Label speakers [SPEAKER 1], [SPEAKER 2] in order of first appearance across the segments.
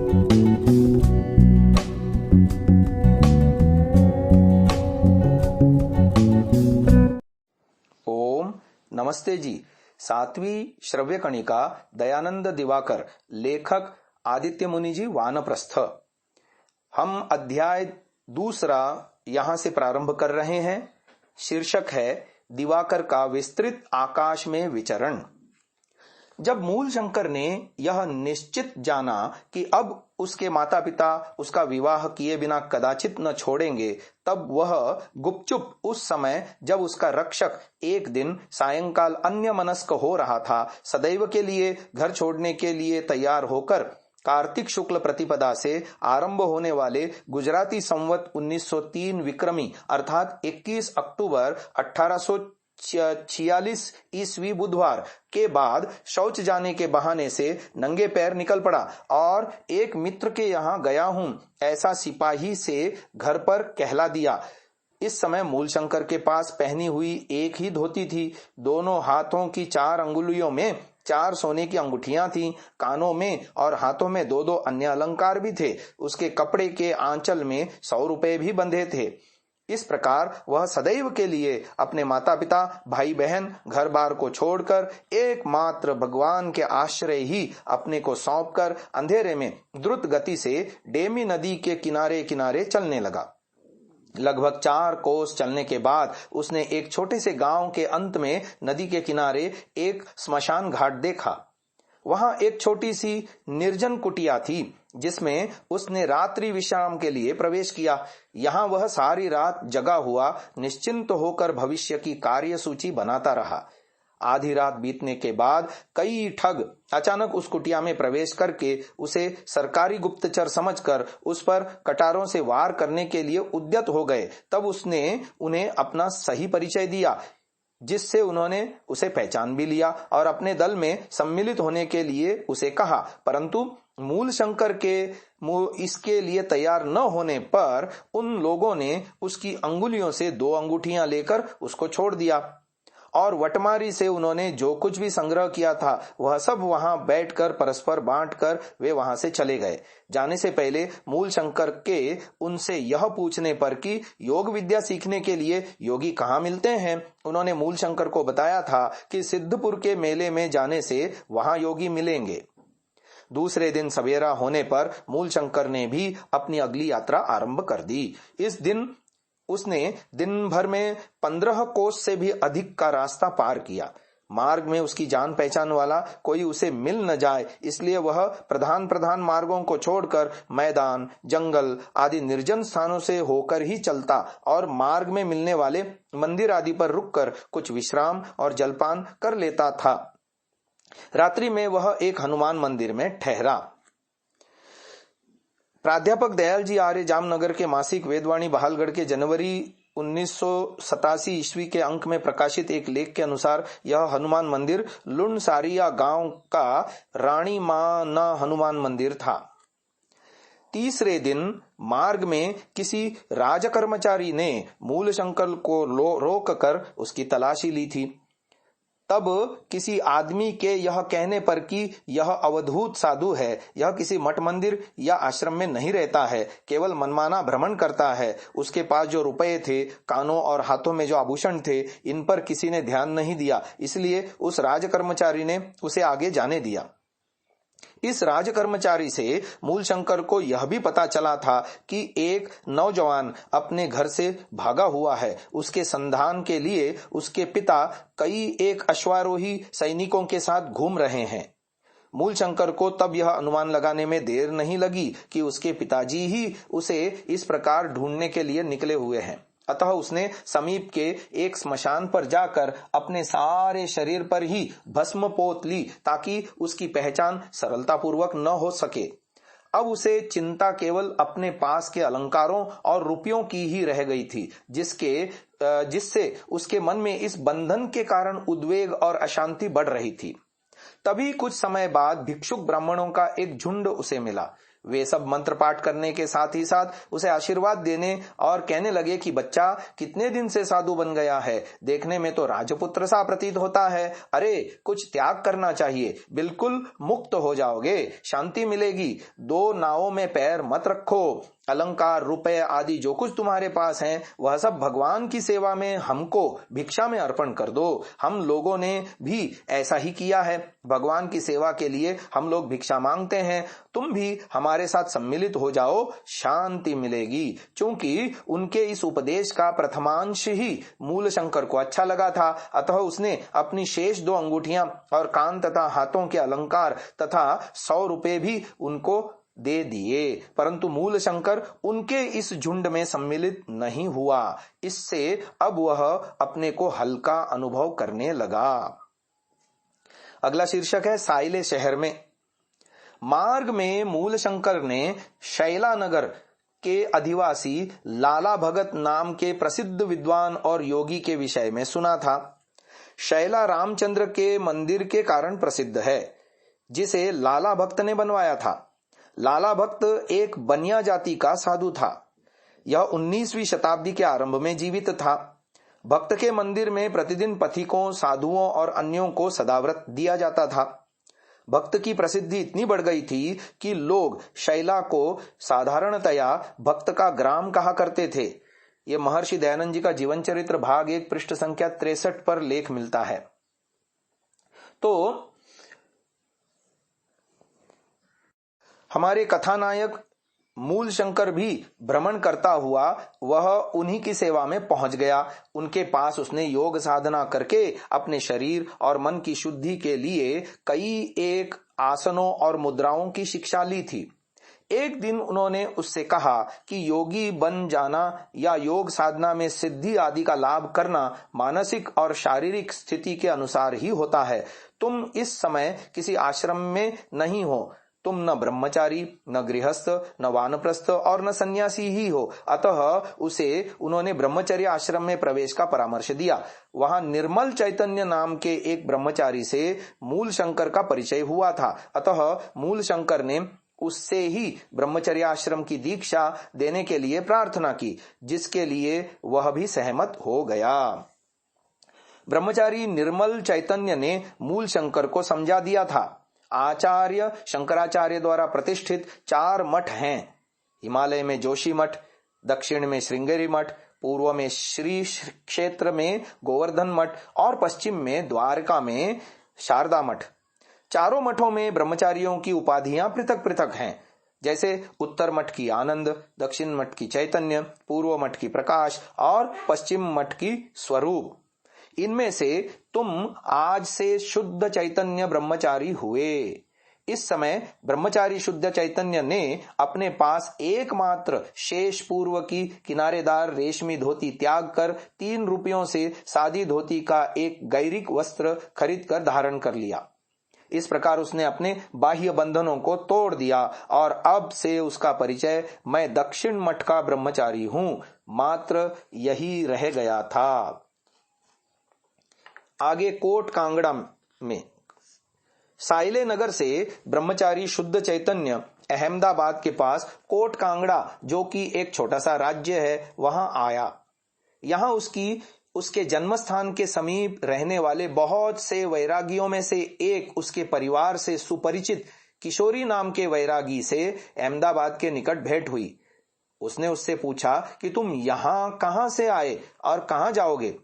[SPEAKER 1] ओम नमस्ते जी। सातवीं श्रव्य कणिका दयानंद दिवाकर, लेखक आदित्य मुनि जी, वानप्रस्थ। हम अध्याय दूसरा यहां से प्रारंभ कर रहे हैं। शीर्षक है दिवाकर का विस्तृत आकाश में विचरण। जब मूलशंकर ने यह निश्चित जाना कि अब उसके माता पिता उसका विवाह किए बिना कदाचित न छोड़ेंगे, तब वह गुपचुप उस समय जब उसका रक्षक एक दिन सायंकाल अन्यमनस्क हो रहा था, सदैव के लिए घर छोड़ने के लिए तैयार होकर कार्तिक शुक्ल प्रतिपदा से आरंभ होने वाले गुजराती संवत 1903 विक्रमी अर्थात 21 अक्टूबर 1846 ईस्वी बुधवार के बाद शौच जाने के बहाने से नंगे पैर निकल पड़ा और एक मित्र के यहाँ गया हूं ऐसा सिपाही से घर पर कहला दिया। इस समय मूलशंकर के पास पहनी हुई एक ही धोती थी। दोनों हाथों की 4 अंगुलियों में 4 सोने की अंगूठियां थीं। कानों में और हाथों में 2-2 अन्य अलंकार भी थे। उसके कपड़े के आंचल में 100 रुपए भी बंधे थे। इस प्रकार वह सदैव के लिए अपने माता पिता, भाई बहन, घर बार को छोड़कर एकमात्र भगवान के आश्रय ही अपने को सौंपकर अंधेरे में द्रुत गति से डेमी नदी के किनारे किनारे चलने लगा। लगभग 4 कोस चलने के बाद उसने एक छोटे से गांव के अंत में नदी के किनारे एक स्मशान घाट देखा। वहां एक छोटी सी निर्जन कुटिया थी जिसमें उसने रात्रि विश्राम के लिए प्रवेश किया। यहां वह सारी रात जगा हुआ निश्चिंत होकर भविष्य की कार्य सूची बनाता रहा। आधी रात बीतने के बाद कई ठग अचानक उस कुटिया में प्रवेश करके उसे सरकारी गुप्तचर समझकर उस पर कटारों से वार करने के लिए उद्यत हो गए। तब उसने उन्हें अपना सही परिचय दिया, जिससे उन्होंने उसे पहचान भी लिया और अपने दल में सम्मिलित होने के लिए उसे कहा। परंतु मूलशंकर के इसके लिए तैयार न होने पर उन लोगों ने उसकी अंगुलियों से 2 अंगूठियां लेकर उसको छोड़ दिया और वटमारी से उन्होंने जो कुछ भी संग्रह किया था वह सब वहां बैठकर परस्पर बांटकर वे वहां से चले गए। जाने से पहले मूलशंकर के उनसे यह पूछने पर कि योग विद्या सीखने के लिए योगी कहाँ मिलते हैं, उन्होंने मूलशंकर को बताया था कि सिद्धपुर के मेले में जाने से वहां योगी मिलेंगे। दूसरे दिन सवेरा होने पर मूलशंकर ने भी अपनी अगली यात्रा आरंभ कर दी। इस दिन उसने दिन भर में 15 कोस से भी अधिक का रास्ता पार किया। मार्ग में उसकी जान पहचान वाला कोई उसे मिल न जाए, इसलिए वह प्रधान मार्गों को छोड़कर मैदान, जंगल आदि निर्जन स्थानों से होकर ही चलता और मार्ग में मिलने वाले मंदिर आदि पर रुककर कुछ विश्राम और जलपान कर लेता था। रात्रि में वह एक हनुमान मंदिर में ठहरा। प्राध्यापक दयाल जी आर्य जामनगर के मासिक वेदवाणी बहालगढ़ के जनवरी 1987 ईस्वी के अंक में प्रकाशित एक लेख के अनुसार यह हनुमान मंदिर लुणसारिया गांव का रानी माना हनुमान मंदिर था। तीसरे दिन मार्ग में किसी राजकर्मचारी ने मूलशंकर को रोक कर उसकी तलाशी ली थी। तब किसी आदमी के यह कहने पर कि यह अवधूत साधु है, यह किसी मठ मंदिर या आश्रम में नहीं रहता है, केवल मनमाना भ्रमण करता है, उसके पास जो रुपए थे, कानों और हाथों में जो आभूषण थे, इन पर किसी ने ध्यान नहीं दिया, इसलिए उस राजकर्मचारी ने उसे आगे जाने दिया। इस राजकर्मचारी से मूलशंकर को यह भी पता चला था कि एक नौजवान अपने घर से भागा हुआ है। उसके संधान के लिए उसके पिता कई एक अश्वारोही सैनिकों के साथ घूम रहे हैं। मूलशंकर को तब यह अनुमान लगाने में देर नहीं लगी कि उसके पिताजी ही उसे इस प्रकार ढूंढने के लिए निकले हुए हैं। अतः उसने समीप के एक स्मशान पर जाकर अपने सारे शरीर पर ही भस्म पोत ली ताकि उसकी पहचान सरलतापूर्वक न हो सके। अब उसे चिंता केवल अपने पास के अलंकारों और रुपयों की ही रह गई थी, जिससे उसके मन में इस बंधन के कारण उद्वेग और अशांति बढ़ रही थी। तभी कुछ समय बाद भिक्षुक ब्राह्मणों का एक झुंड उसे मिला। वे सब मंत्र पाठ करने के साथ ही साथ उसे आशीर्वाद देने और कहने लगे कि बच्चा कितने दिन से साधु बन गया है, देखने में तो राजपुत्र सा प्रतीत होता है। अरे कुछ त्याग करना चाहिए, बिल्कुल मुक्त हो जाओगे, शांति मिलेगी। 2 नावों में पैर मत रखो। अलंकार, रुपए आदि जो कुछ तुम्हारे पास हैं वह सब भगवान की सेवा में हमको भिक्षा में अर्पण कर दो। हम लोगों ने भी ऐसा ही किया है, भगवान की सेवा के लिए हम लोग भिक्षा मांगते हैं। तुम भी हमारे साथ सम्मिलित हो जाओ, शांति मिलेगी। क्योंकि उनके इस उपदेश का प्रथमांश ही मूल शंकर को अच्छा लगा था, अतः उसने अपनी शेष 2 अंगूठियां और कान तथा हाथों के अलंकार तथा 100 रुपए भी उनको दे दिए। परंतु मूल शंकर उनके इस झुंड में सम्मिलित नहीं हुआ। इससे अब वह अपने को हल्का अनुभव करने लगा। अगला शीर्षक है साइले शहर में। मार्ग में मूल शंकर ने शैलानगर के अधिवासी लाला भगत नाम के प्रसिद्ध विद्वान और योगी के विषय में सुना था। शैला रामचंद्र के मंदिर के कारण प्रसिद्ध है, जिसे लाला भक्त ने बनवाया था। लाला भक्त एक बनिया जाति का साधु था। यह 19वीं शताब्दी के आरंभ में जीवित था। भक्त के मंदिर में प्रतिदिन पथिकों, साधुओं और अन्यों को सदाव्रत दिया जाता था। भक्त की प्रसिद्धि इतनी बढ़ गई थी कि लोग शैला को साधारणतया भक्त का ग्राम कहा करते थे। ये महर्षि दयानंद जी का जीवन चरित्र भाग 1 पृष्ठ संख्या 63 पर लेख मिलता है। तो हमारे कथानायक मूल शंकर भी भ्रमण करता हुआ वह उन्हीं की सेवा में पहुंच गया। उनके पास उसने योग साधना करके अपने शरीर और मन की शुद्धि के लिए कई एक आसनों और मुद्राओं की शिक्षा ली थी। एक दिन उन्होंने उससे कहा कि योगी बन जाना या योग साधना में सिद्धि आदि का लाभ करना मानसिक और शारीरिक स्थिति के अनुसार ही होता है। तुम इस समय किसी आश्रम में नहीं हो, तुम न ब्रह्मचारी, न गृहस्थ, न वानप्रस्थ और न सन्यासी ही हो। अतः उसे उन्होंने ब्रह्मचर्य आश्रम में प्रवेश का परामर्श दिया। वहां निर्मल चैतन्य नाम के एक ब्रह्मचारी से मूल शंकर का परिचय हुआ था। अतः मूल शंकर ने उससे ही ब्रह्मचर्य आश्रम की दीक्षा देने के लिए प्रार्थना की, जिसके लिए वह भी सहमत हो गया। ब्रह्मचारी निर्मल चैतन्य ने मूल शंकर को समझा दिया था। आचार्य शंकराचार्य द्वारा प्रतिष्ठित 4 मठ हैं। हिमालय में जोशी मठ, दक्षिण में श्रृंगेरी मठ, पूर्व में श्री क्षेत्र में गोवर्धन मठ और पश्चिम में द्वारका में शारदा मठ। चारों मठों में ब्रह्मचारियों की उपाधियां पृथक पृथक हैं। जैसे उत्तर मठ की आनंद, दक्षिण मठ की चैतन्य, पूर्व मठ की प्रकाश और पश्चिम मठ की स्वरूप। इनमें से तुम आज से शुद्ध चैतन्य ब्रह्मचारी हुए। इस समय ब्रह्मचारी शुद्ध चैतन्य ने अपने पास एकमात्र शेष पूर्व की किनारेदार रेशमी धोती त्याग कर 3 रुपयों से सादी धोती का एक गैरिक वस्त्र खरीद कर धारण कर लिया। इस प्रकार उसने अपने बाह्य बंधनों को तोड़ दिया और अब से उसका परिचय मैं दक्षिण मठ का ब्रह्मचारी हूं मात्र यही रह गया था। आगे कोट कांगड़ा में साइले नगर से ब्रह्मचारी शुद्ध चैतन्य अहमदाबाद के पास कोट कांगड़ा, जो कि एक छोटा सा राज्य है, वहां आया। यहां उसके जन्म स्थान के समीप रहने वाले बहुत से वैरागियों में से एक उसके परिवार से सुपरिचित किशोरी नाम के वैरागी से अहमदाबाद के निकट भेंट हुई। उसने उससे पूछा कि तुम यहां कहां से आए और कहां जाओगे।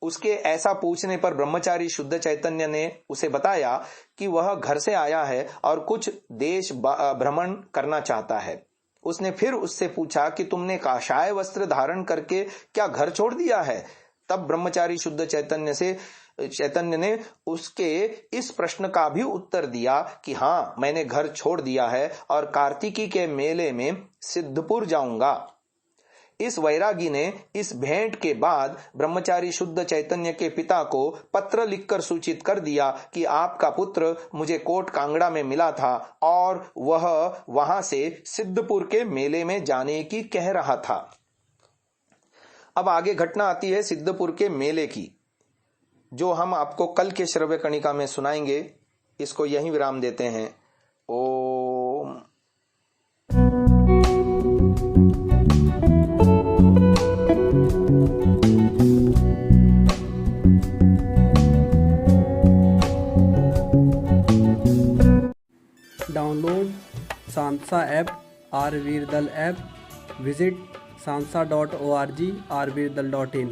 [SPEAKER 1] उसके ऐसा पूछने पर ब्रह्मचारी शुद्ध चैतन्य ने उसे बताया कि वह घर से आया है और कुछ देश भ्रमण करना चाहता है। उसने फिर उससे पूछा कि तुमने काशाय वस्त्र धारण करके क्या घर छोड़ दिया है। तब ब्रह्मचारी शुद्ध चैतन्य ने उसके इस प्रश्न का भी उत्तर दिया कि हाँ, मैंने घर छोड़ दिया है और कार्तिकी के मेले में सिद्धपुर जाऊंगा। इस वैरागी ने इस भेंट के बाद ब्रह्मचारी शुद्ध चैतन्य के पिता को पत्र लिखकर सूचित कर दिया कि आपका पुत्र मुझे कोट कांगड़ा में मिला था और वह वहां से सिद्धपुर के मेले में जाने की कह रहा था। अब आगे घटना आती है सिद्धपुर के मेले की, जो हम आपको कल के श्रव्य कणिका में सुनाएंगे। इसको यहीं विराम देते हैं। Om
[SPEAKER 2] Sansa app, R Virdal app, visit sansa.org, rvirdal.in।